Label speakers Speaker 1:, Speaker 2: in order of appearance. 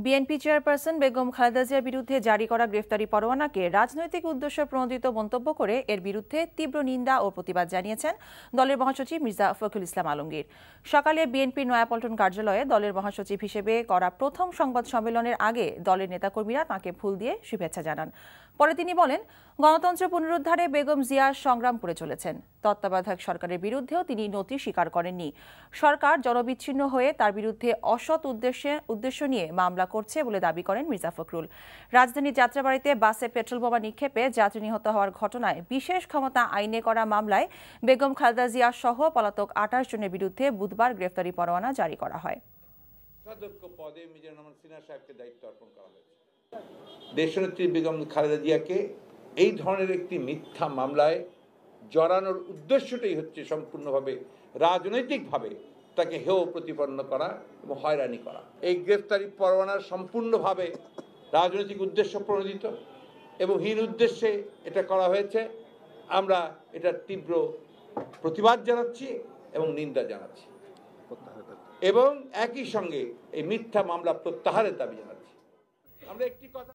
Speaker 1: BNP chairperson Begum Khaleda জিয়ার বিরুদ্ধে জারি করা গ্রেফতারি পরোয়ানাকে রাজনৈতিক উদ্দেশ্য প্রণোদিত মন্তব্য করে এর বিরুদ্ধে তীব্র নিন্দা ও প্রতিবাদ জানিয়েছেন দলের মহাসচিব মির্জা ফখরুল ইসলাম আলমগীর। সকালে বিএনপির নয়াপল্টন কার্যালয়ে দলের মহাসচিব হিসেবে করা প্রথম সংবাদ সম্মেলনের আগে দলের নেতাকর্মীরা তাঁকে ফুল দিয়ে শুভেচ্ছা জানান। পরে তিনি বলেন, গণতন্ত্র পুনরুদ্ধারে বেগম জিয়া সংগ্রাম করে চলেছেন। তত্ত্বাবধায়ক সরকারের বিরুদ্ধেও তিনি নতি স্বীকার করেননি। সরকার জনবিচ্ছিন্ন হয়ে তার বিরুদ্ধে অসৎ উদ্দেশ্য নিয়ে মামলা করছে বলে দাবি করেন মির্জা ফখরুল। রাজধানীর যাত্রাবাড়ীতে বাসে পেট্রোল বোমা নিক্ষেপে যাত্রী নিহত হওয়ার ঘটনায় বিশেষ ক্ষমতা আইনে করা মামলায় বেগম খালেদা জিয়া সহ পলাতক ২৮ জনের বিরুদ্ধে বুধবার গ্রেফতারি পরোয়ানা জারি করা হয়।
Speaker 2: দেশনেত্রী বেগম খালেদা জিয়াকে এই ধরনের একটি মিথ্যা মামলায় জড়ানোর উদ্দেশ্যটাই হচ্ছে সম্পূর্ণভাবে রাজনৈতিকভাবে তাকে হেয় প্রতিপন্ন করা এবং হয়রানি করা। এই গ্রেফতারি পরোয়ানার সম্পূর্ণভাবে রাজনৈতিক উদ্দেশ্য প্রণোদিত এবং হীন উদ্দেশ্যে এটা করা হয়েছে। আমরা এটার তীব্র প্রতিবাদ জানাচ্ছি এবং নিন্দা জানাচ্ছি এবং একই সঙ্গে এই মিথ্যা মামলা প্রত্যাহারের দাবি জানাচ্ছি। আমরা একটি কথা